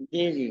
جی جی،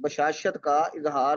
بشاشت کا اظہار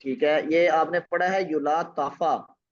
ٹھیک ہے، یہ آپ نے پڑھا ہے یولات طافا،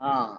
ہاں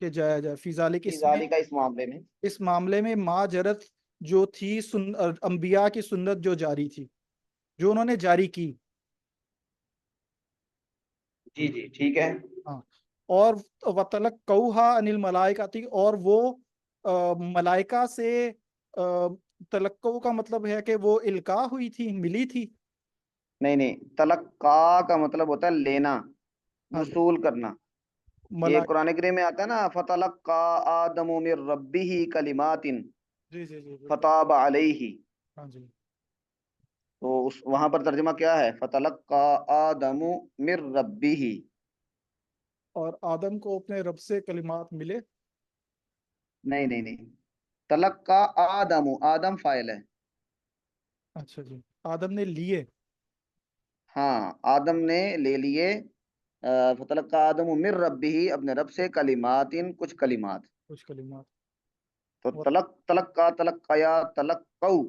کہ جایا جائے، فی ذالک اس میں، کا اس معاملے میں، اس معاملے میں ما جرت جو تھی انبیاء کی سنت جو جاری تھی، جو انہوں نے جاری کی. جی جی ٹھیک ہے. ہاں. اور وَتَلَقَّوْهَا عَنِ الْمَلَائِكَةِ، اور وہ ملائکہ سے تلقو کا مطلب ہے کہ وہ القاء ہوئی تھی، ملی تھی. نہیں نہیں، تلقا کا مطلب ہوتا ہے لینا، ہاں جی. وصول کرنا. یہ ملائکہ. قرآن کریم میں آتا ہے نا، فتلقا آدم من ربہ کلمات جی جی جی بالکل. فتاب علیہ. ہاں جی. تو وہاں پر ترجمہ کیا ہے؟ فتلقا آدم من ربہ. اور آدم کو اپنے رب سے کلمات ملے. نہیں نہیں نہیں، تلقا آدم، آدم فاعل ہے. اچھا جی. آدم نے لیے. ہاں آدم نے لے لیے. فتلقا آدم من ربہ، اپنے رب سے کلمات، کچھ کلمات. کچھ کلمات. تو اور تلقا، تلقیا، تلقو،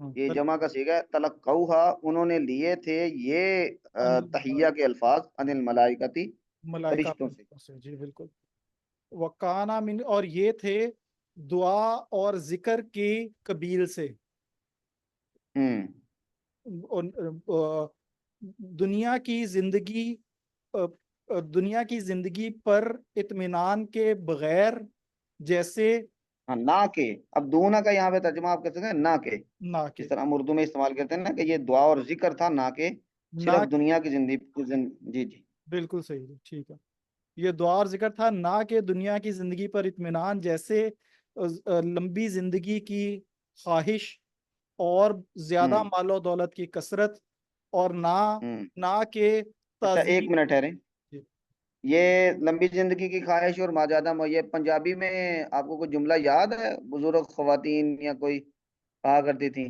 ہاں، یہ جمع کا صیغہ ہے. تلقوہا، انہوں نے لیے تھے یہ تحیہ کے الفاظ، ان الملائکتی، ملائکہ فرشتوں سے. سے. جی بالکل. وکانا من، اور یہ تھے دعا اور ذکر کی قبیل سے. ہوں دنیا کی زندگی، دنیا کی زندگی پر اطمینان کے بغیر، جیسے ہاں، نہ کہ، اب دونا کا یہاں پہ ترجمہ آپ کر سکتے ہیں نہ کہ، نہ کہ. جس طرح ہم اردو میں استعمال کرتے ہیں نا کہ یہ دعا اور ذکر تھا، نہ کہ نہ، صرف دنیا کی زندگی. جی جی. بالکل صحیح ہے، ٹھیک ہے. یہ دعا اور ذکر تھا، نہ کہ دنیا کی زندگی پر اطمینان، جیسے لمبی زندگی کی خواہش اور زیادہ ہوں مال و دولت کی کثرت، اور نہ ہوں نہ کہ اچھا ایک تعظیم. منٹ ٹھہریں. جی. یہ لمبی زندگی کی خواہش اور ماجادہ، یہ پنجابی میں آپ کو کوئی جملہ یاد ہے؟ بزرگ خواتین یا کوئی کہا کرتی تھیں،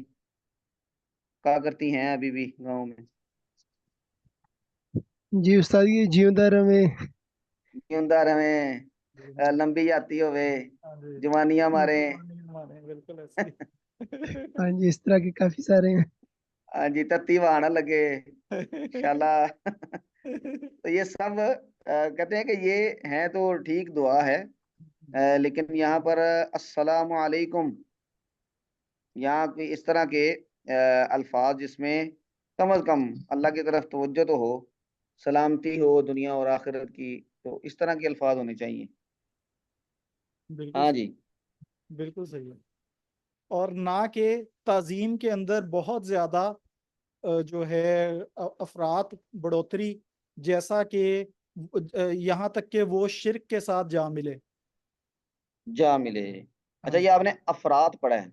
کہا کرتی ہیں ابھی بھی گاؤں میں. جی استاد یہ جیوندا رہے. زندہ رہیں، لمبی جاتی ہوئے، ہاں جی. جوانیاں مارے. بالکل ایسے ہی. ہاں جی اس طرح کے کافی سارے ہیں. ہاں جی، تتی بہانا لگے، شالا. تو یہ سب کہتے ہیں کہ یہ ہیں تو ٹھیک دعا ہے، لیکن یہاں پر السلام علیکم، یہاں کوئی اس طرح کے الفاظ جس میں کم از کم اللہ کی طرف توجہ تو ہو، سلامتی ہو دنیا اور آخرت کی، تو اس طرح کے الفاظ ہونے چاہیے. بالکل ہاں صحیح. جی. بالکل صحیح ہے. اور نہ کہ تعظیم کے اندر بہت زیادہ جو ہے افراد بڑھوتری، جیسا کہ یہاں تک کہ وہ شرک کے ساتھ جا ملے. جا ملے. ہاں اچھا جی. یہ آپ نے افراد پڑھا ہے؟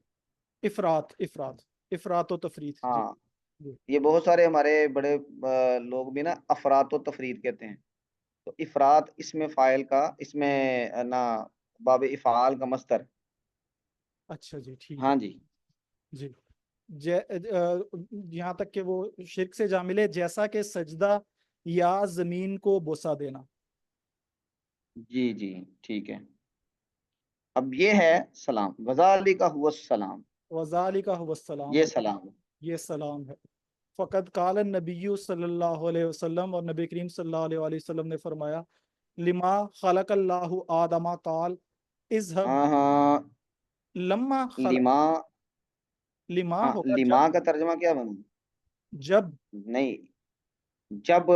افراد، افراد، افراط و تفریط. جی. ہاں، جی. یہ بہت سارے ہمارے بڑے لوگ بھی نا افراط و تفرید کہتے ہیں. تو افراد اس میں فاعل کا، اس میں نا باب افعال کا مصدر. اچھا جی ٹھیک ہے. ہاں جی. جی. یہاں تک کہ وہ شرک سے جا ملے، جیسا کہ سجدہ یا زمین کو بوسہ دینا. جی جی ٹھیک ہے. اب یہ ہے سلام، وذالک هو السلام، وذالک هو السلام، یہ اور سلام. یہ سلام ہے. فقط قال النبی صلی اللہ علیہ وسلم، اور نبی کریم صلی اللہ علیہ وآلہ وسلم نے فرمایا، لما خلق اللہ آدم قال اذهب. ہاں ہاں، لما خلق، لما، لما ہاں ہوگا لما جب. کا ترجمہ کیا بنوں؟ جب. نہیں، جب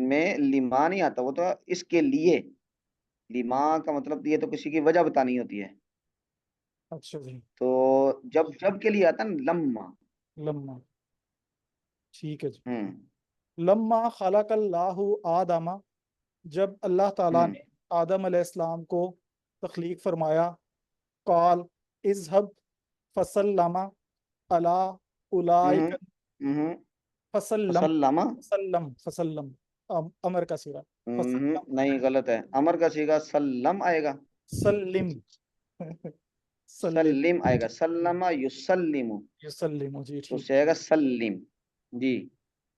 میں لما نہیں آتا، وہ تو اس کے لیے. لما کا مطلب یہ تو کسی کی وجہ بتانی ہوتی ہے. اچھا جی. تو جب کے لیے آتا نا لما. لما، ٹھیک ہے جی. ہوں لما خلق اللہ آدم، جب اللہ تعالیٰ ہوں نے آدم علیہ السلام کو تخلیق فرمایا، قال اذهب فسلم علی اولئک. ہوں ہوں فسلم، وسلم. فسلم امر کا صیغہ. فسلم، نہیں غلط ہے، امر کا صیغہ سلم آئے گا. سلم. سلم. سلم آئے گا، سلم یسلم، یسلم، جی تو ٹھیک. سے آئے گا سلم. جی.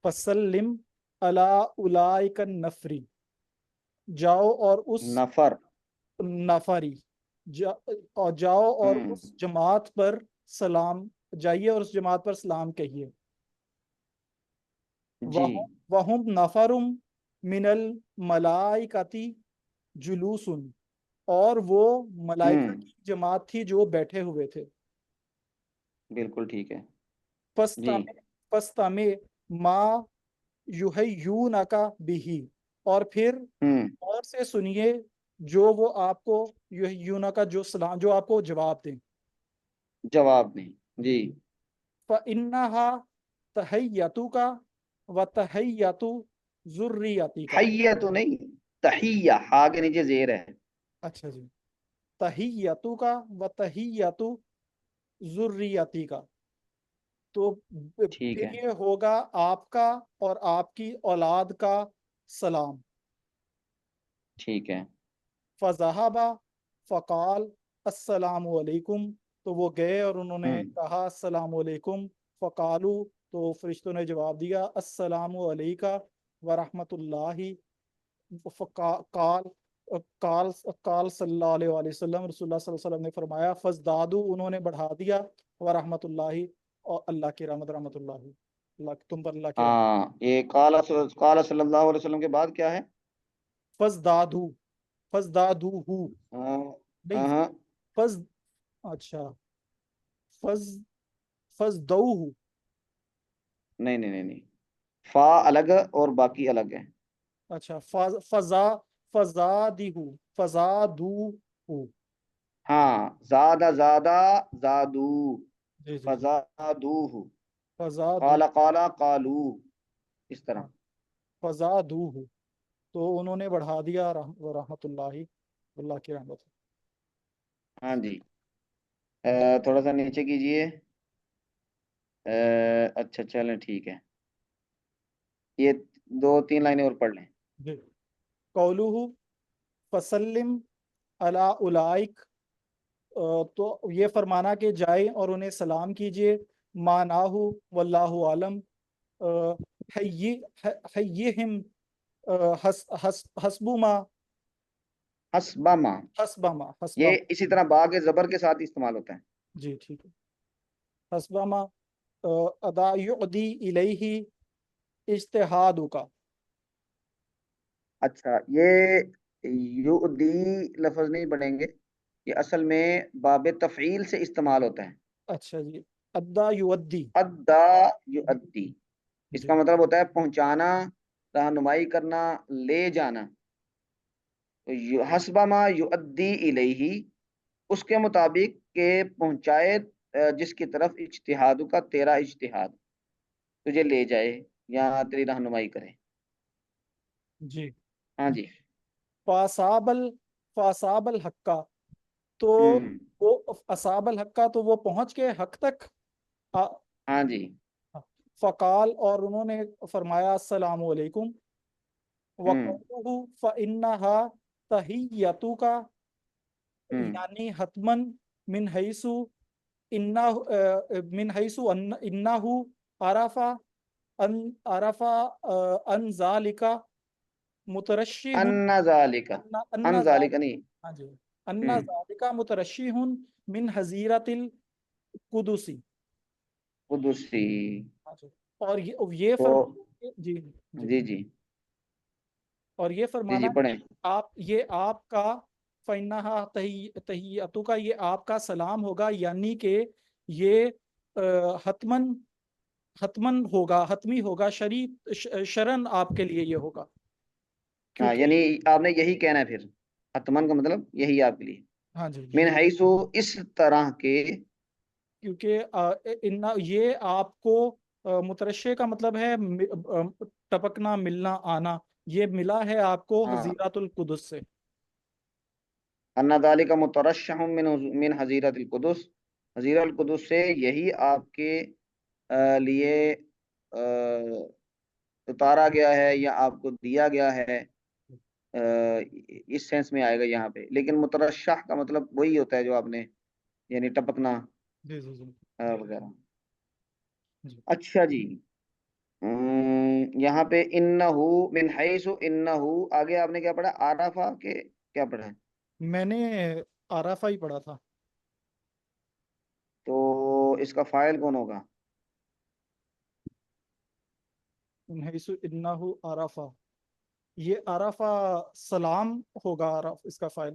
فسلم علی اولئک النفری، جاؤ اور اس نفر. نفری، اور جاؤ اور ہوں اس جماعت پر سلام، جائیے اور اس جماعت پر سلام کہیے. جی. وہم نفرم من الملائکتی جلوسن، اور وہ ملائکہ ہوں، کی جماعت تھی جو بیٹھے ہوئے تھے. بالکل ٹھیک ہے جی. فَاسْتَمِعْ مَا یُحَیُّونَکَ بِہِ، اور پھر ہوں، اور سے سنیے جو وہ آپ کو یُحَیُّونَکَ جو سلام جو آپ کو جواب دیں. جواب نہیں جی. فَإِنَّهَا تَحِيَّتُکَ وَتَحِيَّتُ ذُرِّيَّتِکَ. حیہ تو نہیں، تحیہ ہا کے نیچے زیر ہے. اچھا جی. تحیتُکَ وتحیت ذریتِکَ، تو ٹھیک پھر ہے یہ ہوگا آپ کا اور آپ کی اولاد کا سلام. ٹھیک ہے. فذهب فقال السلام علیکم، تو وہ گئے اور انہوں نے ہوں، کہا السلام علیکم. فقالو، تو فرشتوں نے جواب دیا السلام علیکہ ورحمۃ اللہ. قال قال قال صلی اللہ علیہ وآلہ وسلم، رسول اللہ صلی اللہ علیہ وسلم نے فرمایا فزدادو، انہوں نے بڑھا دیا، ورحمۃ اللہ، اور اللہ کی رحمت، رحمت اللہ، اللہ تم پر اللہ کی رحمت. ہاں یہ قال صلی اللہ علیہ وسلم کے بعد کیا ہے؟ فزدادو، فزدادو ہو، ہاں نہیں، ہاں ہاں، فز، اچھا، فز، فزدو ہو. نہیں نہیں نہیں نہیں، فا الگ اور باقی الگ ہے. اچھا، فضا، فزادی ہو، فزادو ہو. ہاں زادہ زادہ زادو، جی جی جی. فزادوہ، فزادو، قال قال قالو، اس طرح. ہاں، فزادو ہو، تو انہوں نے بڑھا دیا، رحمت اللہ، اللہ کی رحمت. ہاں جی. تھوڑا سا نیچے کیجئے. اچھا چلیں ٹھیک ہے، یہ دو تین لائنیں اور پڑھ لیں. جی. قولہ فسلم علی اولئک، تو یہ فرمانا کہ جائیں اور انہیں سلام کیجئے. معناہ واللہ عالم، حیہم حسب ما، حسبہ ما، حسب ما، حسب یہ ما. اسی طرح با کے زبر کے ساتھ استعمال ہوتا ہے. جی ٹھیک ہے. حسب ما ادا یعدی الیہ اجتہاد کا. اچھا یہ یؤدی لفظ نہیں پڑھیں گے، یہ اصل میں باب تفعیل سے استعمال ہوتا ہے. اچھا جی. ادا یودی. ادا یؤدی، اس جی کا مطلب ہوتا ہے پہنچانا، رہنمائی کرنا، لے جانا. حسب ما یؤدی الیہ، اس کے مطابق کہ پہنچائے جس کی طرف اجتہاد کا، تیرا اجتہاد تجھے لے جائے یا تیری رہنمائی کرے. جی. ہاں جی. فاصاب الحقہ، تو ہوں، وہ اصاب الحقہ، تو وہ پہنچ کے حق تک. آ- ہاں جی. فقال، اور انہوں نے فرمایا السلام علیکم. ہوں، وقوله فإنها تحیتک، ہوں، یعنی حتمن، من حیث من حیث انہ عرفہ، ان عرفہ ان ذالک مترشح، ان ذالک، ان ان ذالک، ذالک نہیں. ہاں جی، ان ہوں، ذالک مترشح من حزیرت القدسی. قدسی. ہاں جی. اور یہ تو فرمانا، جی جی، جی جی اور یہ جی فرمانا جی پڑھیں. کہ آپ، یہ آپ کا فَإِنَّهَا تَحِيَّتُکَ، یہ آپ کا سلام ہوگا، یعنی کہ یہ حتمن، حتمن ہوگا، حتمی ہوگا، شرن آپ کے لیے یہ ہوگا، ہاں کیونکہ، یعنی آپ نے یہی کہنا ہے پھر، حتمن کا مطلب یہی آپ کے لیے. ہاں جی، من حیث، اس طرح کے. کیونکہ یہ آپ کو مترشح کا مطلب ہے ٹپکنا، ملنا، آنا، یہ ملا ہے آپ کو ہاں، حزیرات القدس سے. ان ذالک مترشح من حزیرت القدس، حزیرہ القدس سے یہی آپ کے لیے اتارا گیا ہے یا آپ کو دیا گیا ہے. اس سینس میں آئے گا یہاں پہ، لیکن مترشح کا مطلب وہی ہوتا ہے جو آپ نے، یعنی ٹپکنا جی جی جی وغیرہ. جی. اچھا جی. یہاں پہ انہو من حیث انہو، آگے آپ نے کیا پڑھا؟ عرفہ کے کیا پڑھا ہے؟ میں نے عرفہ ہی پڑھا تھا. تو اس کا فاعل کون ہوگا؟ من حیث انہ عرفہ، یہ عرفہ سلام ہوگا، عرف اس کا فائل.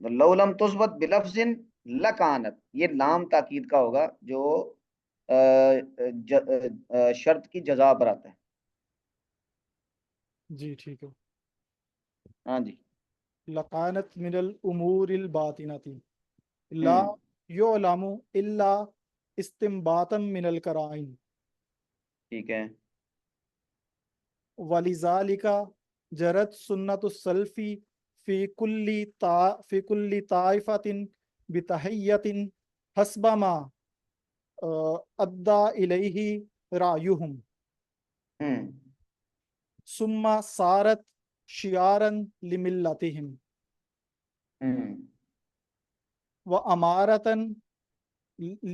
لو لم تثبت بلفظ لکانت، یہ لام تاکید کا ہوگا جو شرط کی جزا پر آتا ہے. جی ٹھیک ہے. ہاں جی. لقانت من الامور الباطنتی لا ہوں یعلم الا استنباطا من القرائن ٹھیک ہے. ولذالک جرت سنت السلف فی کل طائفۃ بتحیۃ حسب ما ادى الیہ رأیہم ہوں ثم صارت شعارا لملتہم ہوں وامارۃ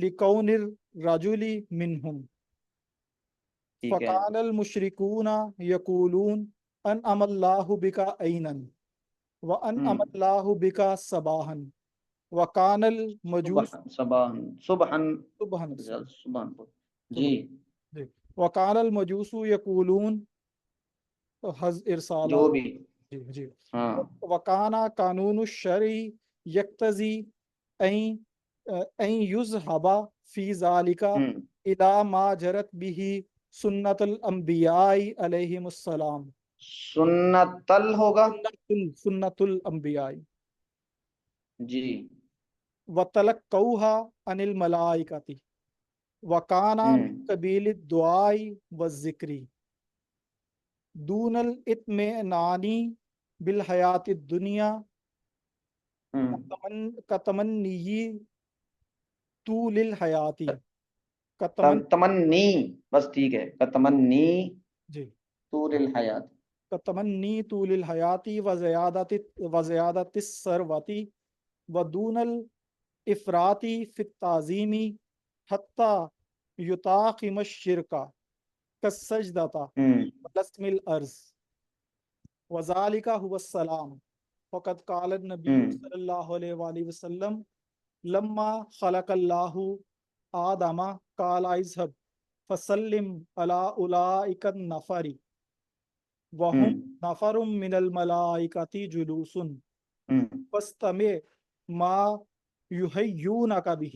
لکون الرجل منہم ٹھیک ہے. فکان المشرکون یقولون انعم اللہ بک عینا وانعم ہوں اللہ بک صباحا وکان المجوس سبحان سبحان سبحان سبحان سبحان. جی. سبحان جی. وکان المجوس یقولون ارسالہ. جو بھی. جی جی. ہاں. وکانا قانون الشرع یقتضی ان یذهب فی ذلک ہوں الی ما جرت به سنت الانبیاء علیہم السلام. سنتل ہوگا. سنت الانبیاء جی. وتلقوها عن الملائکۃ وکانا ہوں من قبیل الدعاء والذکر دون الاطمئنان بالحیات الدنیا ہوں کتمنی طول الحیاتی کتمن تمنی، بس ٹھیک ہے. تمنی جی طول الحیات. کتمنی طول الحیاتی وزیادت الثروتی ودون الافراطی فی التعظیم حتی یطاقم الشرک کالسجدۃ ہوں ولسم الارض وذالک هو السلام. فقد قال النبی ہوں صلی اللہ علیہ وآلہ وسلم لما خلق اللہ آدم قال اذهب فسلم علی اولئک النفر ہوں وهم نفر من الملائکۃ جلوس ہوں فاستمع ما یحیونک به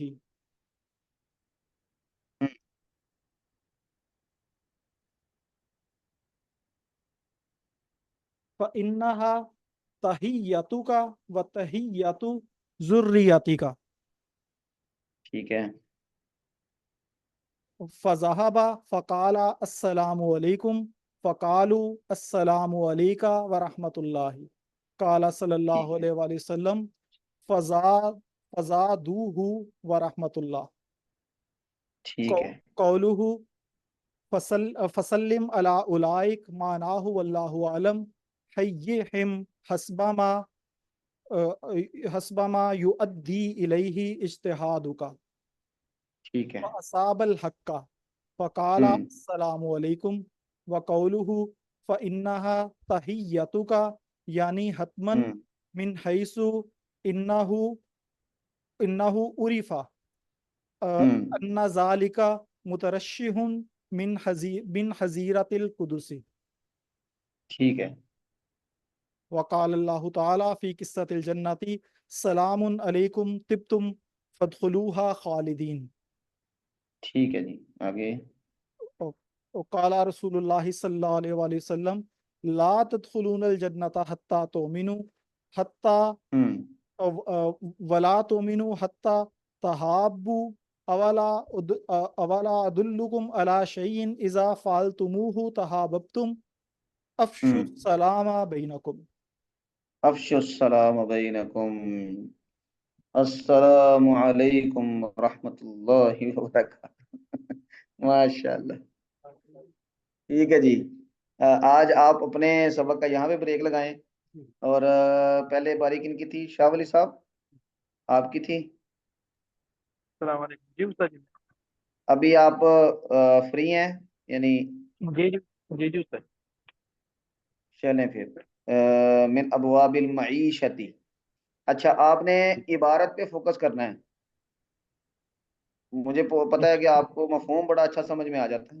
ہوں. فإنها تحیتک وتحیت ذریتک. ٹھیک ہے. فذهب فقال السلام علیکم فقالوا السلام علیک ورحمۃ اللہ. قال صلی اللہ ٹھیک ہے. علیہ وآلہ وسلم فزادوہ ورحمۃ اللہ. ٹھیک ہے. قولہ فسلم علی اولئک معناہ واللہ اعلم حیہم حسب ما یؤدی الیہ اجتہادک ٹھیک ہے. فاصاب الحق فقال ہوں السلام علیکم وقولہ فإنها تحیتک یعنی حتما ہوں من حیث انہ عرف ہوں ان ذالک مترشح من حزیرت القدس. ٹھیک ہے. وقال اللہ تعالی فی قصۃ الجنت سلام علیکم طبتم فادخلوها خالدین. ٹھیک ہے جی. آگے. وقال رسول اللہ صلی اللہ علیہ وآلہ وسلم لا تدخلون الجنت حتی تؤمنوا حتی ہوں ولا تؤمنوا حتی تحابوا اولا ادلکم علی شیء اذا فعلتموه تحاببتم افشوا ہوں. السلام بینکم. افشوا السلام بینکم. السلام علیکم ورحمۃ اللہ وبرکاتہ. ماشاء اللہ. ٹھیک ہے جی. آج آپ اپنے سبق کا یہاں پہ بریک لگائیں. اور پہلے باری کن کی تھی؟ شاہ ولی صاحب آپ کی تھی. السلام علیکم. جی استاد جی. ابھی آپ فری ہیں یعنی؟ جی جی جی جی استاد. چلیں پھر. من ابواب المعیشتی. اچھا آپ نے عبارت پہ فوکس کرنا ہے. مجھے پتا ہے کہ آپ کو مفہوم بڑا اچھا سمجھ میں آ جاتا ہے.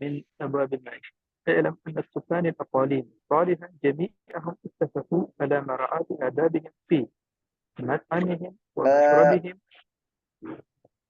من أبواب المعيشة. اعلم أن السكان الأقاليم صالحا جميعهم اتفقوا على مراعاة آدابهم في مطعمهم ومشربهم.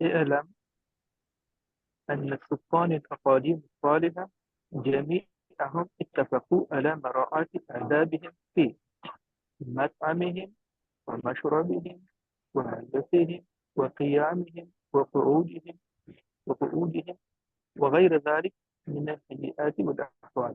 اعلم أن السكان الأقاليم الصالحة جميعهم اتفقوا على مراعاة آدابهم في مطعمهم ومشربهم وملبسهم وقيامهم وقعودهم وغير ذلك من الهيئات والأحوال،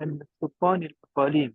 أن السكان الأقاليم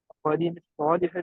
الأقاليم الصالحة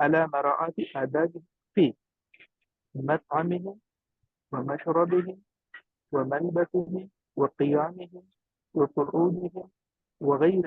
على مراعاة آدابهم في مطعمهم ومشربهم وملبسهم وقيامهم وقعودهم وغير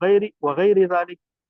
غير وغير ذلك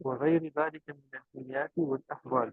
وغير ذلك من الحيات والأحوال،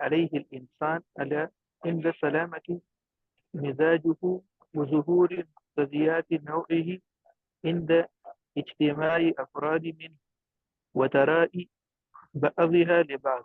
عليه الإنسان على عند سلامة مزاجه وظهور مقتضيات نوعه عند اجتماع أفراد منه وتراءي بعضها لبعض.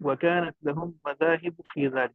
وكانت لهم مذاهب في ذلك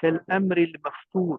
كالأمر المفتور.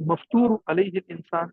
مفتور عليه الإنسان.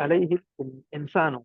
عليه الإنسان.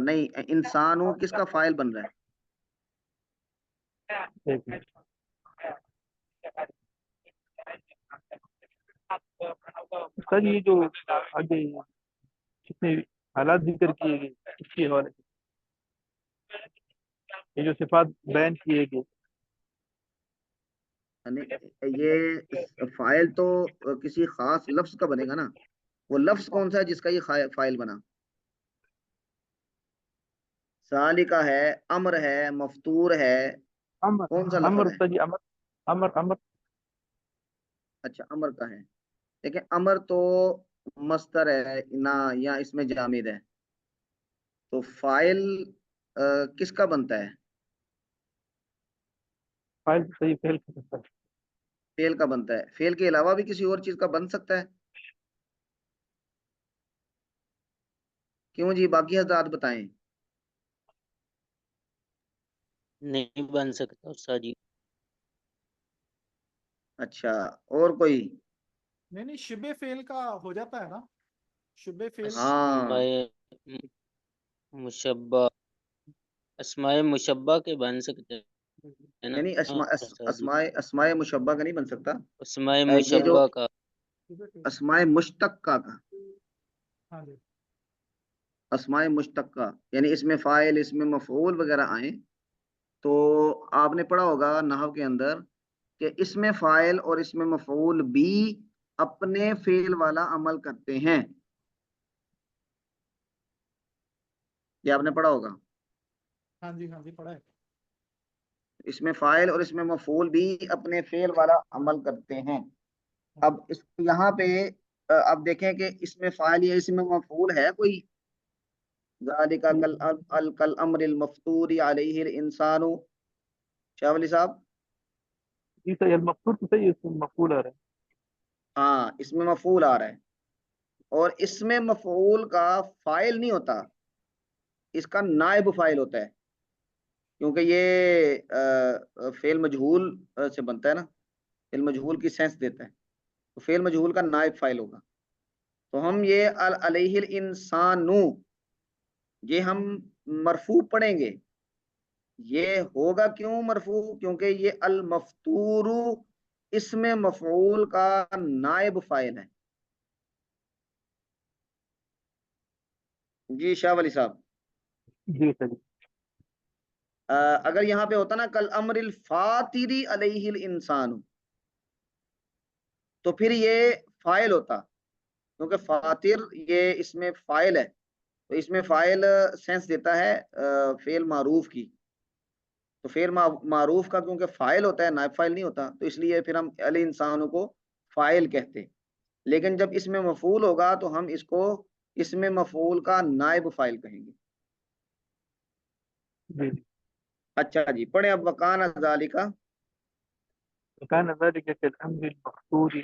نہیں، انسانوں کس کا فائل بن رہا ہے؟ ایک منٹ. سر یہ جو آگے کتنے حالات ذکر کیے گئے اس کے حوالے سے، یہ جو صفات بیان کیے گئے، یعنی یہ فائل تو کسی خاص لفظ کا بنے گا نا، وہ لفظ کون سا ہے جس کا یہ فائل بنا؟ سالکہ ہے، امر ہے، مفتور ہے، امر کون سا امر لفظ ہے؟ سر، امر امر امر اچھا، امر کا ہے. دیکھیں امر تو مصدر ہے نا، یا اس میں جامد ہے، تو فائل کس کا بنتا ہے؟ فائل صحیح فیل کر سکتا ہے. فعل کا بنتا ہے. فعل کے علاوہ بھی کسی اور چیز کا بن سکتا ہے؟ کیوں جی، باقی حضرات بتائیں. نہیں بن سکتا استاد جی. اچھا، اور کوئی؟ نہیں شبہ فعل کا ہو جاتا ہے نا، شبہ فعل. ہاں، مشبہ، اسماء مشبہ کے بن سکتے ہیں نا یعنی استاد جی. اسماء مشبہ کا نہیں بن سکتا. اسماء یہ جو مشبہ کا شبہ فعل. اسماء مشتقہ کا، ہاں جی. اسماء مشتقہ یعنی اس میں فاعل، اس میں مفعول وغیرہ آئیں، تو آپ نے پڑھا ہوگا نحو کے اندر کہ اس میں فاعل اور اس میں مفعول بھی اپنے فعل والا عمل کرتے ہیں. یہ آپ نے پڑھا ہوگا. ہاں جی ہاں جی پڑھا ہے. اس میں فاعل اور اس میں مفعول بھی اپنے فعل والا عمل کرتے ہیں. اب یہاں پہ آپ دیکھیں کہ اس میں فاعل یا اس میں مفعول ہے کوئی؟ ذالک کالامر المفتور علیہ الانسان. شاہ ولی صاحب، جی سر، المقصود تو صحیح، اس میں مقبول آ رہا ہے. ہاں اس میں مفعول آ رہا ہے، اور اس میں مفعول کا فاعل نہیں ہوتا، اس کا نائب فاعل ہوتا ہے، کیونکہ یہ فعل مجہول سے بنتا ہے نا، فعل مجہول کی سینس دیتا ہے، تو فعل مجہول کا نائب فاعل ہوگا. تو ہم یہ علیہ الانسان، یہ ہم مرفوع پڑھیں گے. یہ ہوگا کیوں مرفوع؟ کیونکہ یہ المفتور اس میں مفعول کا نائب فاعل ہے. جی شاہ ولی صاحب، جی سر. اگر یہاں پہ ہوتا نا کل امر الفاتری علیہ الانسان، تو پھر یہ فاعل ہوتا، کیونکہ فاتر یہ اس میں فاعل ہے، تو اس میں فاعل سینس دیتا ہے فعل معروف کی، تو فعل معروف کا کیونکہ فاعل ہوتا ہے، نائب فاعل نہیں ہوتا، تو اس لیے پھر ہم الانسانوں کو فاعل کہتے. لیکن جب اس میں مفعول ہوگا تو ہم اس کو اس میں مفعول کا نائب فاعل کہیں گے. جی. اچھا جی، پڑھیں اب. وکان ذالک، وكان ذلك كالأمر المقصود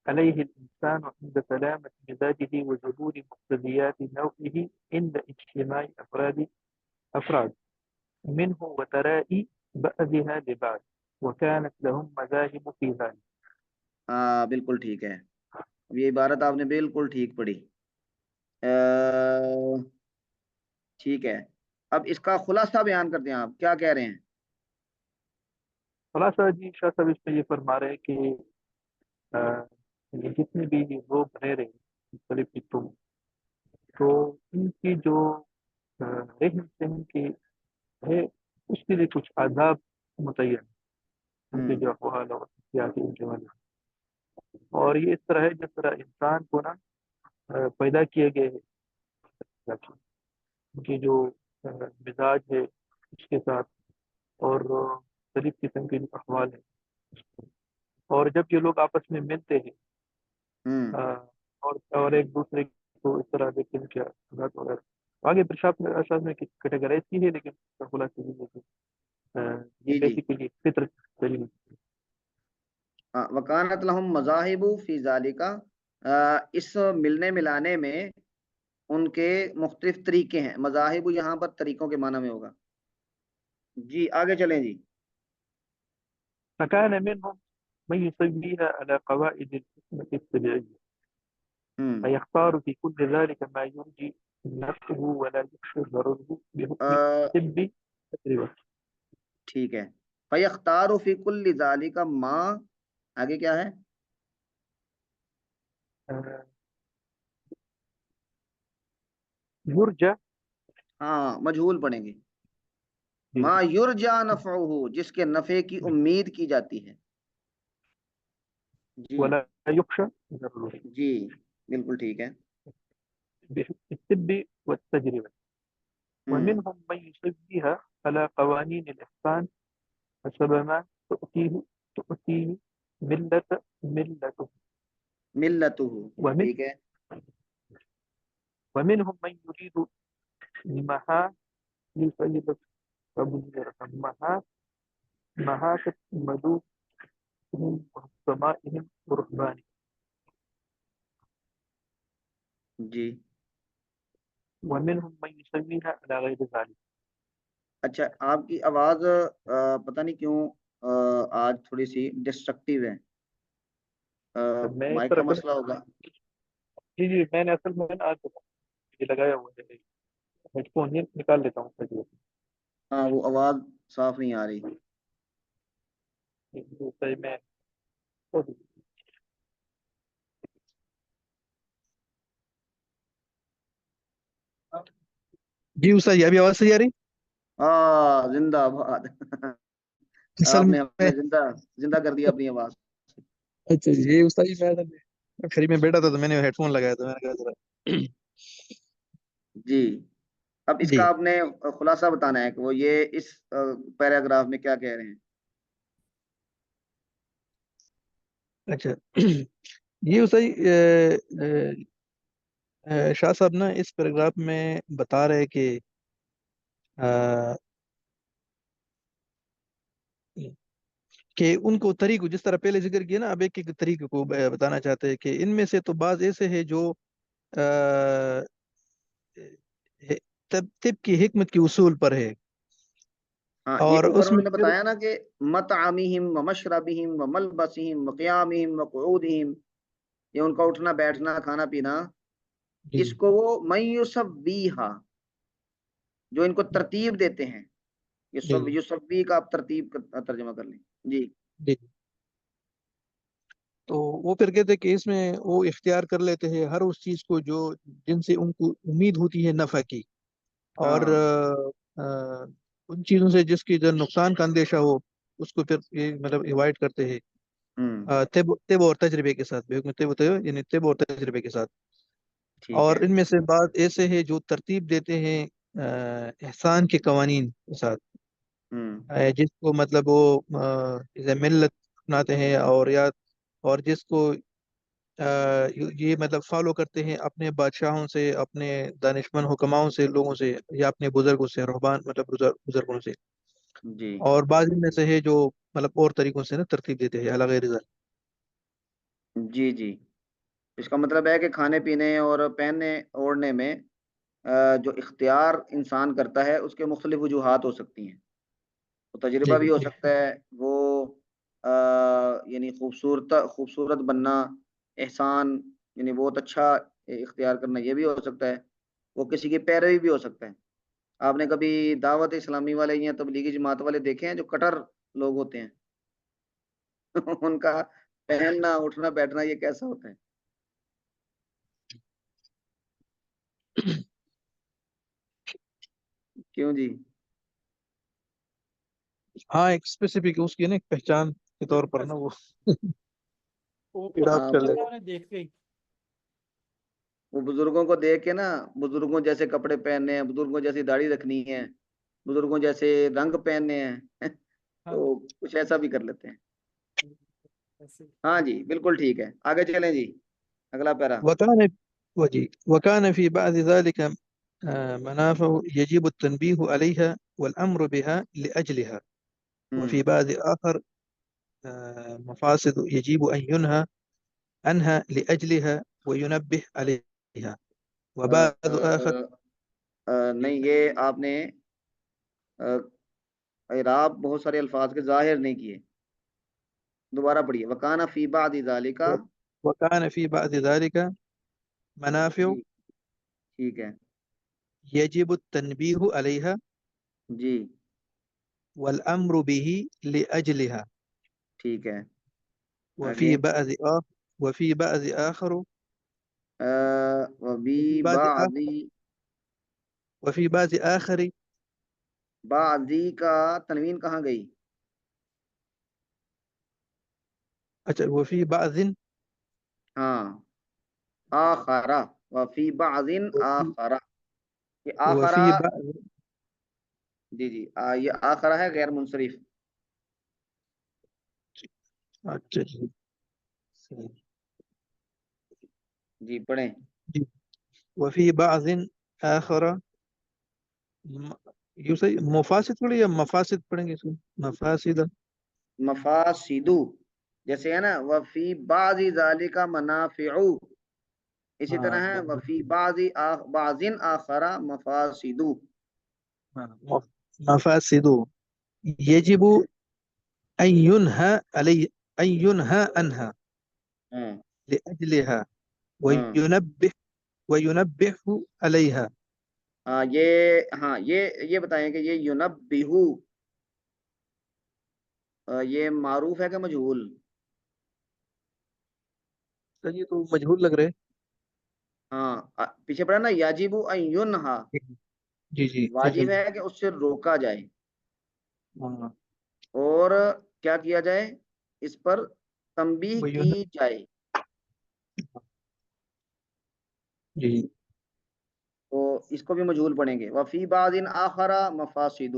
عليه الإنسان عند سلامة مزاجه وظهور مقتضيات نوعه عند اجتماع أفراد منه وترائي بعضها لبعض وكانت لهم مذاهب في ذلك. ہاں بالکل ٹھیک ہے، یہ عبارت آپ نے بالکل ٹھیک پڑھی. ٹھیک ہے، اب اس کا خلاصہ بیان کرتے ہیں. آپ کیا کہہ رہے ہیں؟ خلاصہ جی، شاہ صاحب اس میں یہ فرما رہے ہیں کہ یہ جتنے بھی لوگ رہ رہے ہیں مختلف خطوں میں، تو ان کی جو رہن سہن کی ہے، اس کے لیے کچھ آداب متعین ہیں، ان کے جو اقوال اور سیاسی ان کے والے، اور یہ اس طرح ہے جس طرح انسان کو نا پیدا کیے گئے ہیں، ان کی جو مزاج ہے اس کے ساتھ، اور مختلف قسم کے جو اقوال ہیں، اور جب یہ لوگ آپس میں ملتے ہیں اور ایک دوسرے کو اس طرح دیکھتے ہیں کیا حالات وغیرہ آگے پرشاد میں کیٹیگرائز کی ہے، لیکن خلاصہ یہ جی جی، بیسیکلی فطرت دلیل. وکانت لہم مذاہب فی ذالک، اس ملنے ملانے میں ان کے مختلف طریقے ہیں. مذاہب یہاں پر طریقوں کے معنی میں ہوگا. جی آگے چلیں جی. فكان منهم من يصليها على قواعد الحكمة الطبيعية. فيختار في كل ذلك ما يرجي نفعه ولا يخشى ضرره بحكم آ، الطب والتجربة. ٹھیک ہے. فیختار فی کل ذالک ما، آگے کیا ہے؟ آه، يرجى ہاں مجہول پڑھیں گے. جی ما یرجا نفعہ، جس کے نفع کی امید کی جاتی ہے. جی ولا يخشى ضرره جی بالکل ٹھیک ہے. بحكم الطب والتجربة. ومنهم من يسميها على قوانين الإحسان حسب ما تؤتيه ملته. ملتہ، ومن ٹھیک ہے. ومنهم من يريد لسيد محاسب ملوكهم وحكمائهم ورهبانهم. جی ومنهم من يسميها على غير ذلك. اچھا، آپ کی آواز پتہ نہیں کیوں آج تھوڑی سی ڈسٹرکٹیو ہے. میں اس مائک کا طرح مسئلہ ہوگا. جی جی میں نے اصل میں آج یہ لگایا ہوا ہے ہیڈ فون، یہ نکال لیتا ہوں. ہاں وہ آواز صاف نہیں آ رہی. میں جی استاد یہ ابھی آواز صحیح آ رہی؟ زندہ باد. اصل آپ نے میں ہمیں زندہ کر دیا اپنی آواز. اچھا جی یہ استاد جی میں قریب میں بیٹھا تھا تو میں نے ہیڈ فون لگایا تو میں نے کہا ذرا جی اب اس جی کا آپ نے خلاصہ بتانا ہے کہ وہ یہ اس پیراگراف میں کیا کہہ رہے ہیں. اچھا یہ استاد جی شاہ صاحب نا اس پیراگراف میں بتا رہے کہ کہ ان کو طریقوں جس طرح پہلے ذکر کیا نا اب ایک ایک طریقے کو بتانا چاہتے ہیں کہ ان میں سے تو بعض ایسے ہیں جو طب کی حکمت کی اصول پر ہے ہاں یہ اور اوپر اس انہوں میں نے پھر بتایا نا کہ مطعمہم و مشربہم و ملبسہم و قیامہم و قعودہم، یہ ان کا اٹھنا بیٹھنا کھانا پینا، جی اس کو وہ من یسویہا، جو ان کو ترتیب دیتے ہیں. یہ جی سب یسوی کا آپ ترتیب کا ترجمہ کر لیں. جی جی تو وہ پھر کہتے ہیں کہ اس میں وہ اختیار کر لیتے ہیں ہر اس چیز کو جو جن سے ان کو امید ہوتی ہے نفع کی اور ہاں ان چیزوں سے جس کی جو نقصان کا اندیشہ ہو اس کو پھر یہ مطلب اوائڈ کرتے ہیں طب اور تجربے کے ساتھ بے طب یعنی طب اور تجربے کے ساتھ. ٹھیک اور ہے. ان میں سے بعض ایسے ہیں جو ترتیب دیتے ہیں احسان کے قوانین کے ساتھ جس کو مطلب وہ ملت اپناتے ہیں اور جس کو یہ مطلب فالو کرتے ہیں اپنے بادشاہوں سے اپنے دانشمند حکماؤں سے لوگوں سے یا اپنے بزرگوں سے رہبان مطلب بزرگوں سے. جی اور بعض ان میں سے ہے جو مطلب اور طریقوں سے نا ترتیب دیتے ہیں الگ رضا. جی جی اس کا مطلب ہے کہ کھانے پینے اور پہننے اوڑھنے میں جو اختیار انسان کرتا ہے اس کے مختلف وجوہات ہو سکتی ہیں. تو جی تجربہ بھی ہو سکتا ہے، وہ یعنی خوبصورت بننا، احسان یعنی بہت اچھا اختیار کرنا، یہ بھی ہو سکتا ہے. وہ کسی کی پیروی بھی ہو سکتا ہے. آپ نے کبھی دعوت اسلامی والے یا تبلیغی جماعت والے دیکھے ہیں جو کٹر لوگ ہوتے ہیں؟ ان کا پہننا اٹھنا بیٹھنا یہ کیسا ہوتا ہے؟ کیوں جی؟ ہاں ایک اسپیسیفک اس کی نا ایک پہچان کے طور پر نا وہ وہ اڈاپٹ کر لیتے. نے دیکھ گئی. وہ بزرگوں کو دیکھ کے نا، بزرگوں جیسے کپڑے پہننے ہیں، بزرگوں جیسی داڑھی رکھنی ہے، بزرگوں جیسے رنگ پہننے ہیں تو کچھ ایسا بھی کر لیتے ہیں. ہاں جی بالکل ٹھیک ہے، آگے چلیں جی، اگلا پیرا. وكان في بعض ذلك منافع يجب التنبيه عليها والأمر بها لأجلها وفي بعض آخر مفاسد يجب أن ينهى عنها لأجلها وينبه عليها وبعض آخر. نہیں یہ آپ نے اعراب بہت سارے الفاظ کے ظاہر نہیں کیے، دوبارہ پڑھیے. وکانہ فی بعض ذالک وكان في بعض ذلك منافع جی ٹھیک ہے يجب التنبيه عليها جی والأمر به لأجلها ٹھیک ہے وفي آگے بعض وفي بعض آخر وبی وفي بعض آخر بعضی وفي بعض آخر بعضی کا تنوین کہاں گئی اچھا وفي بعض ہاں آخرہ وفی بعض وفي آخرہ یہ آخرہ وفي بعض جی جی یہ آخرہ ہے غیر منصرف اچھا جی صحیح. جی پڑھیں جی. وفي بعض آخر یوں صحیح مفاسد پڑھیں یا مفاسد پڑھیں گے اس کو مفاسد مفاسدو جیسے ہے نا وفی بعض ذالک منافع اسی ہاں طرح ہے وفی بعض آخرہ مفاسدو مفاسد يجب أن ينهى علي أن ينهى عنها ہاں لأجلها ہاں وينبه عليها ہاں یہ بتائیں کہ یہ یونبہو یہ معروف ہے کہ مجہول سر یہ تو مجہول لگ رہے ہاں پیچھے پڑا نا یاجب ان ینہا جی جی واجب ہے کہ اس سے روکا جائے ہاں اور کیا کیا جائے اس پر تنبیہ کی وین- جائے جی تو اس کو بھی مجہول پڑھیں گے وفی بعض آخر مفاسد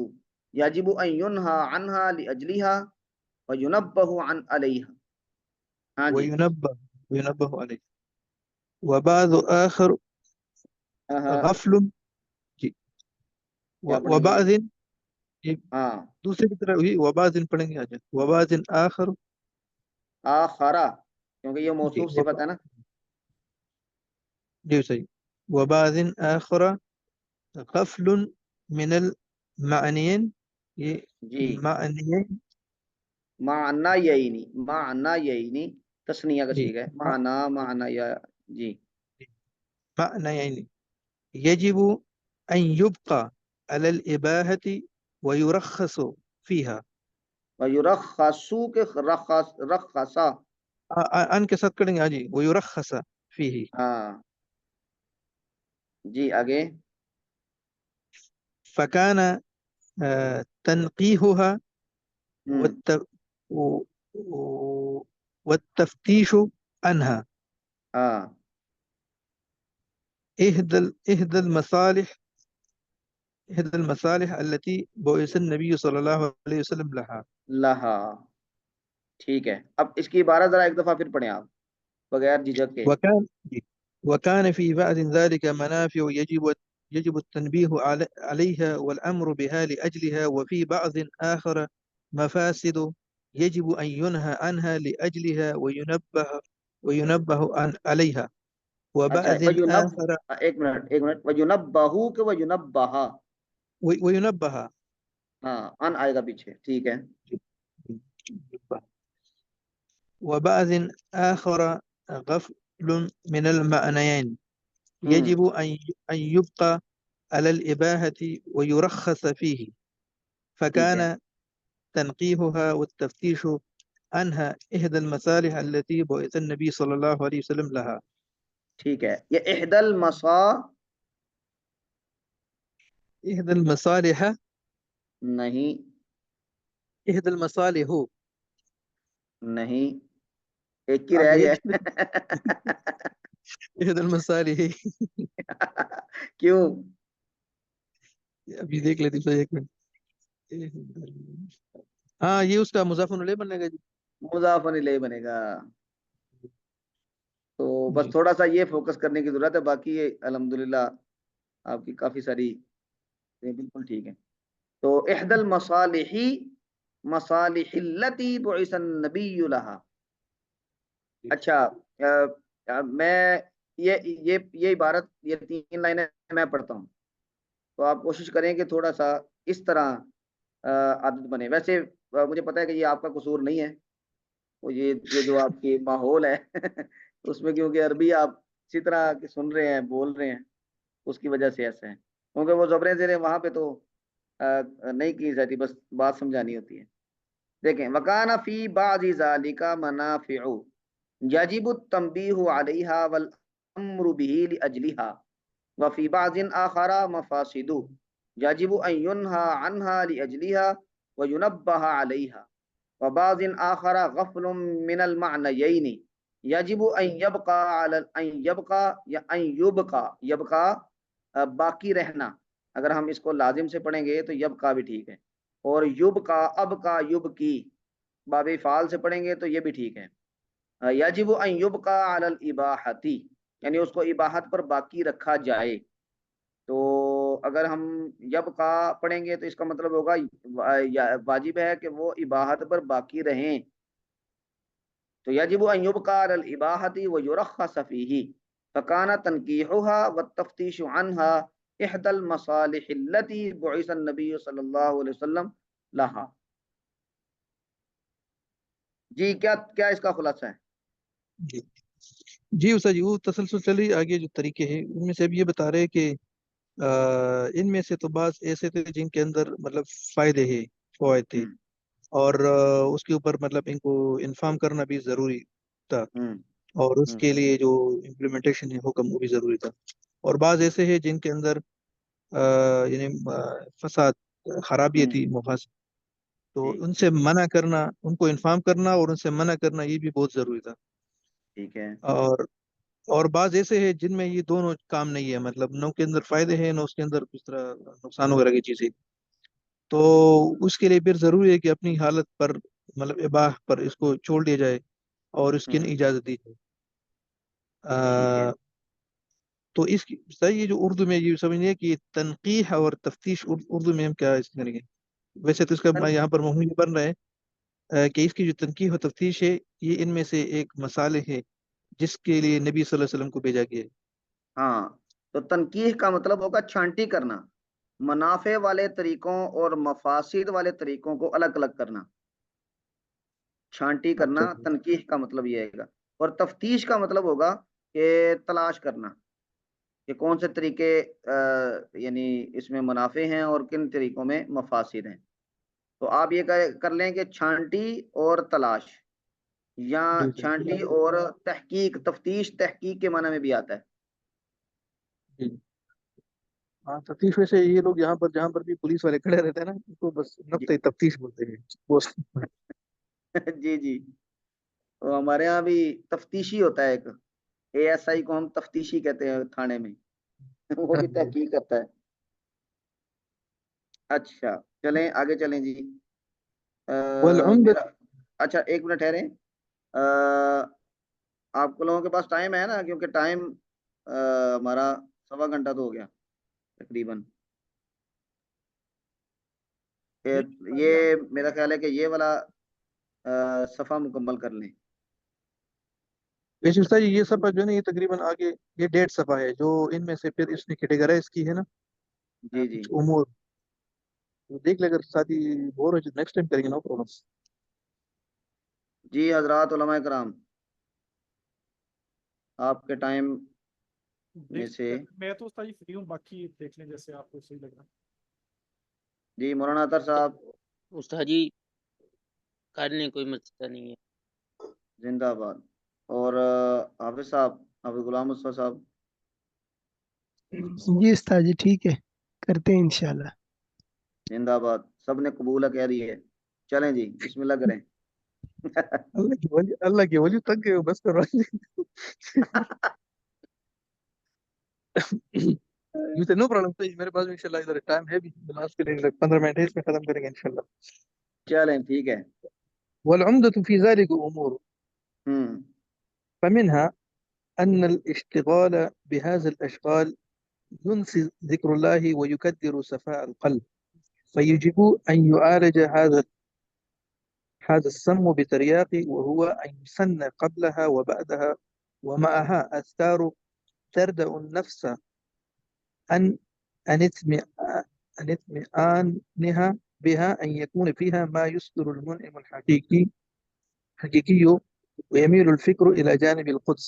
یجب ان ینہا عنہا لاجلہا وینبہ عن علیہا ہاں جی وينبه عليه وبعض آخر ہاں غفل جی کیا پڑھیں گے وبعض جی ہاں دوسری کی طرح ہوئی وبعض پڑھیں گے آج وبعض آخر آخرہ کیونکہ یہ جی موصوف صفت ہے نا جی صحیح وبعض آخر غفل من المعنيين یہ جی معنيين معنیینی تسنیہ کا جی صیغہ ہے معنی یا جی معنيين يجب أن يبقى على الإباحة ويرخص فيها ویرخصو کے رخصا ان کے ساتھ کریں گے جی ويرخص فيه ہاں جی آگے فكان تنقيحها ہوں والتفتيش عنها ہاں إحدى المصالح التي بعث النبي صلى الله عليه وسلم لها لہا ٹھیک ہے اب اس کی عبارت ذرا ایک دفعہ پھر پڑھیں آپ بغیر جھجک کے وكان وكان في بعض ذلك منافع يجب التنبيه عليها والأمر بها لأجلها وفي بعض آخر مفاسد يجب أن ينهى عنها لأجلها وينبه عليها اچھا وبعض آخر ایک منٹ وینبہو کہ وینبہا وينبه ہاں ان آئے گا پیچھے ٹھیک ہے وبعض آخر غفل من المعنيين يجب أن يبقى على الإباحة ويرخص فيه ٹھیک ہے فكان تنقيحها والتفتيش عنها إحدى المصالح التي بعث النبي صلى الله عليه وسلم لها ٹھیک ہے یہ احدى المصا إحدى المصالح نہیں إحدى المصالح نہیں ایک ہی آپ رہ یہی گیا لکھ إحدى المصالح کیوں ابھی دیکھ لیتی ہوں ایک منٹ ہاں یہ اس کا مضاف الیہ بننے گا جی مضاف الیہ بنے گا تو بس جی تھوڑا سا یہ فوکس کرنے کی ضرورت ہے باقی الحمدللہ آپ کی کافی ساری بالکل ٹھیک ہے تو احدى المصالح مصالح التي بعث النبی لها اچھا میں یہ عبارت یہ 3 لائنیں میں پڑھتا ہوں تو آپ کوشش کریں کہ تھوڑا سا اس طرح عادت بنے ویسے مجھے پتا ہے کہ یہ آپ کا قصور نہیں ہے وہ یہ جو آپ کی ماحول ہے اس میں کیونکہ عربی آپ اسی طرح کہ سن رہے ہیں بول رہے ہیں، اس کی وجہ سے ایسا ہے، کیونکہ وہ زبریں زیریں وہاں پہ تو نہیں کی جاتی، بس بات سمجھانی ہوتی ہے۔ دیکھیں وکان فی بعض ذالک منافع یجب التنبیہ علیہا والامر به لاجلها وفی بعض آخر مفاسد یجب ان ینہى عنها لاجلها وینبہ علیہا وبعض آخر غفل من المعنیین یجب ان یبقى علی ان یبقى یا ان یبقى باقی رہنا، اگر ہم اس کو لازم سے پڑھیں گے تو یبقى بھی ٹھیک ہے، اور یبقى ابقى یبکی باب فعال سے پڑھیں گے تو یہ بھی ٹھیک ہے۔ یجب ان یبقى علی الاباحۃ، یعنی اس کو اباحت پر باقی رکھا جائے، تو اگر ہم یبقى پڑھیں گے تو اس کا مطلب ہوگا واجب ہے کہ وہ اباحت پر باقی رہیں، تو یجب ان یبقى علی الاباحۃ ویرخص فیہ فکان تنکیحها والتفتیش عنها احدى المصالح التي بعث النبی صلی اللہ علیہ وسلم لها۔ جی کیا اس کا خلاصہ ہے؟ جی جی استاد جی، وہ تسلسل چلی آگے جو طریقے ہیں ان میں سے اب یہ بتا رہے کہ ان میں سے تو بعض ایسے تھے جن کے اندر مطلب فائدے ہیں، فوائد تھے، اور اس کے اوپر مطلب ان کو انفارم کرنا بھی ضروری تھا، اور اس کے لیے جو امپلیمنٹیشن ہے حکم وہ بھی ضروری تھا، اور بعض ایسے ہیں جن کے اندر یعنی فساد خرابی تھی، مفاسد، تو ان سے منع کرنا، ان کو انفارم کرنا اور ان سے منع کرنا یہ بھی بہت ضروری تھا۔ ٹھیک ہے، اور بعض ایسے ہیں جن میں یہ دونوں کام نہیں ہے، مطلب نہ کے اندر فائدے ہیں نہ اس کے اندر اس طرح نقصان وغیرہ کی چیزیں، تو اس کے لیے پھر ضروری ہے کہ اپنی حالت پر مطلب اباح پر اس کو چھوڑ دیا جائے اور اس کی اجازت دی جائے۔ تو اس کی یہ جو اردو میں یہ سمجھیے کہ تنقیح اور تفتیش اردو میں ہم کیا اس کریں گے؟ ویسے تو اس کا یہاں پر مفہوم یہ بن رہا ہے کہ اس کی جو تنقیح و تفتیش ہے یہ ان میں سے ایک مصالح ہے جس کے لیے نبی صلی اللہ علیہ وسلم کو بھیجا گیا ہے۔ ہاں، تو تنقیح کا مطلب ہوگا چھانٹی کرنا، منافع والے طریقوں اور مفاسد والے طریقوں کو الگ الگ کرنا، چھانٹی کرنا، تنقیح کا مطلب یہ ہے گا، اور تفتیش کا مطلب ہوگا کہ تلاش کرنا کہ کون سے طریقے یعنی اس میں منافع ہیں اور کن طریقوں میں مفاسد ہیں، تو آپ یہ کر لیں کہ چھانٹی اور تلاش، یا چھانٹی اور تحقیق، تفتیش تحقیق کے معنی میں بھی آتا ہے۔ ہاں، تفتیش ویسے یہ لوگ یہاں پر جہاں پر بھی پولیس والے کھڑے رہتے ہیں نا ان کو بس نقطۂ تفتیش بولتے ہیں۔ جی جی، تو ہمارے ہاں بھی تفتیشی ہوتا ہے، ایک ASI کو ہم تفتیشی کہتے ہیں تھانے میں، وہ بھی تحقیق کرتا ہے۔ اچھا چلیں آگے چلیں جی۔ اچھا ایک منٹ ٹھہریں، آپ کو لوگوں کے پاس ٹائم ہے نا؟ کیونکہ ٹائم ہمارا 1.25 گھنٹہ تو ہو گیا تقریباً، یہ میرا خیال ہے کہ یہ والا صفحہ مکمل کر لیں۔ ویسے استاد جی یہ صفحہ جو ہے نا یہ تقریباً آگے یہ 1.5 صفحہ ہے جو ان میں سے پھر اس نے کیٹیگرائز کی ہے نا جی جی کچھ امور، تو دیکھ لے اگر ساتھی بور ہو جائے نیکسٹ ٹائم کریں گے، نو پرابلم۔ جی حضرات علماء کرام، آپ کے ٹائم میں سے میں تو استاد جی فری ہوں، باقی دیکھ لیں جیسے آپ کو صحیح لگ رہا۔ جی مولانا اطہر صاحب، استاد جی کر لیں، کوئی مسئلہ نہیں ہے۔ زندہ باد، اور حافظ صاحب، حافظ غلام مصطفیٰ صاحب، جی استاد جی ٹھیک ہے، کرتے ہیں انشاءاللہ۔ زندہ باد، سب نے قبول کہہ دی ہے۔ چلیں جی بسم اللہ کریں۔ اللہ کی ولی تک گئے ہو، بس کرو۔ نو پرابلم، میرے پاس انشاءاللہ ادھر ٹائم ہے بھی، لاسٹ کے لیے 15 منٹ ہے، اس میں ختم کریں گے انشاءاللہ۔ چلیں ٹھیک ہے۔ والعمدة في ذلك أمور، فمنها أن الاشتغال بهذه الأشغال ينسي ذكر الله ويكدر صفاء القلب، فيجب أن يعالج هذا السم بترياق، وهو أن يسن قبلها وبعدها ومعها أذكار تردأ النفس أن اطمئنانها بها، أن يكون فيها ما يصدر المنعم الحقيقي ويميل الفكر إلى جانب القدس۔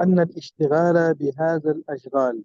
أن الاشتغال بهذا الأشغال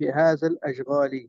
بهذا الأشغال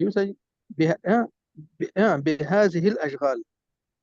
يوسف بهذه الأشغال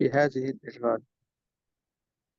بهذه الأشغال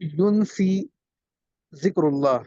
ينسي ذكر الله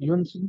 ينسي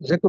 ذكر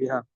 بها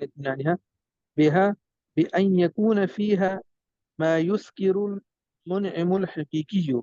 اطمئنانها بها بأن يكون فيها ما يسكر المنعم الحقيقي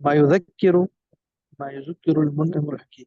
ما يذكر ما يذكر المنعم الحكيم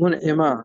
منعمة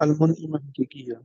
المنعمة حقيقية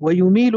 ويميل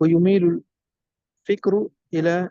ويميل الفكر إلى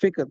فكر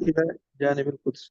إلى جانب القدس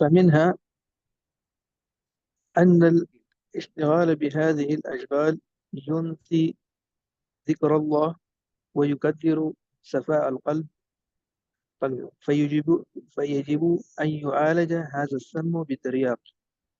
فمنها أن الاشتغال بهذه الأشغال ينسي ذكر الله ويكثر صفاء القلب فيجب أن يعالج هذا السم بالترياق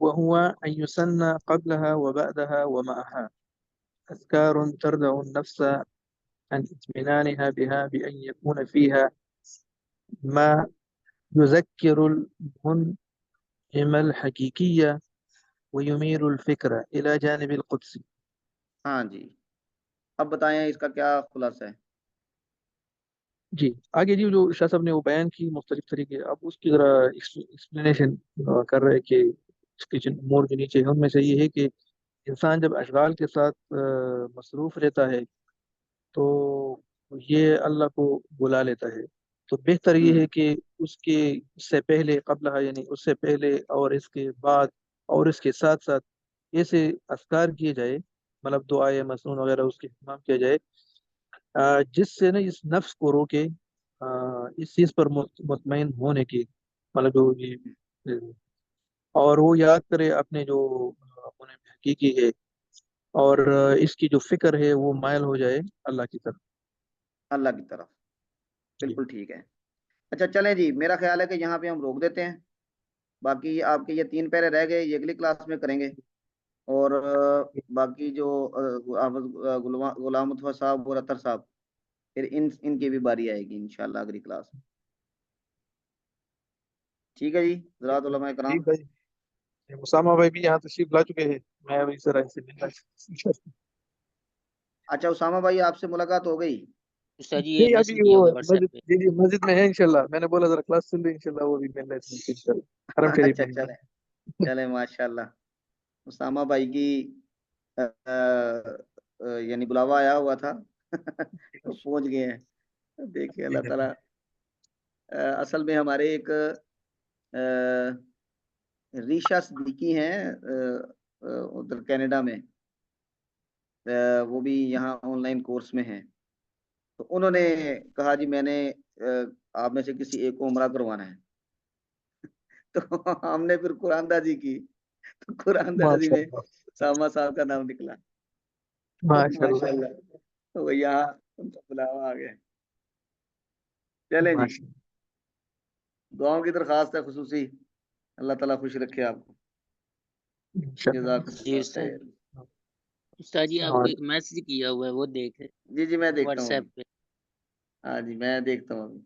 وهو أن يسن قبلها وبعدها ومعها أذكار تردع النفس عن اطمئنانها بها بأن يكون فيها ما يذكر المنعم الحقيقية ويميل الفكرة إلى جانب القدس. ہاں جی، اب بتائیں اس کا کیا خلاصہ ہے؟ جی آگے جی جو شاہ صاحب نے وہ بیان کی مختلف طریقے، اب اس کی ذرا ایکسپلینیشن کر رہے کہ اس کے جن امور کے نیچے ان میں سے یہ ہے کہ انسان جب اشغال کے ساتھ مصروف رہتا ہے تو یہ اللہ کو بلا لیتا ہے، تو بہتر یہ ہے کہ اس سے پہلے قبلہ، یعنی اس سے پہلے اور اس کے بعد اور اس کے ساتھ ساتھ ایسے اذکار کیے جائے، مطلب دعائے مسنون وغیرہ اس کے اہتمام کیا جائے جس سے نا اس نفس کو روکے اس چیز پر مطمئن ہونے کی، مطلب جو یہ اور وہ یاد کرے اپنے جو انہیں حقیقی ہے، اور اس کی جو فکر ہے وہ مائل ہو جائے اللہ کی طرف. اللہ کی طرف، بالکل ٹھیک ہے. اچھا چلیں جی، میرا خیال ہے کہ یہاں پہ ہم روک دیتے ہیں. باقی آپ کے یہ 3 پیرے رہ گئے، یہ اگلی کلاس میں کریں گے. اور باقی جو غلام مطہر صاحب اور اطہر صاحب، پھر ان کی بھی باری آئے گی انشاءاللہ اگلی کلاس میں. ٹھیک ہے جی حضرات علماء کرام. ٹھیک ہے. اسامہ بھائی بھی یہاں تشریف لا چکے ہیں، میں ابھی ذرا ان سے ملنا. اچھا اسامہ بھائی، آپ سے ملاقات ہو گئی؟ استاد جی یہ نہیں ابھی میسج کیا وہ ہوا واٹس ایپ پہ. جی مسجد میں ہے انشاءاللہ. میں نے بولا ذرا کلاس سن لیں انشاءاللہ، وہ بھی ملنا ہے انشاءاللہ حرم شریف اچھا میں. چلیں ماشاءاللہ. اسامہ بھائی کی یعنی بلاوا آیا ہوا تھا وہ پہنچ گئے ہیں. دیکھیے اللہ تعالیٰ. اصل میں ہمارے ایک ریشا صدیقی ہیں ادھر کینیڈا میں، وہ بھی یہاں آن لائن کورس میں ہیں. تو انہوں نے کہا جی میں نے آپ میں سے کسی ایک کو عمرہ کروانا ہے. تو ہم نے پھر قرآن دازی کی، تو قرآن دازی میں اسامہ صاحب کا نام نکلا. ماشاءاللہ وہ یہاں ان کا بلاوا آ گیا. چلیں جی، دعاؤں کی درخواست ہے خصوصی. اللہ تعالیٰ خوش رکھے آپ کو. جزاک جی اللہ خیر. استاد جی آپ کو ایک میسج کیا ہوا ہے وہ دیکھ جی میں دیکھتا واٹس ہوں ایپ ابھی. پہ. ہاں جی میں دیکھتا ہوں ابھی.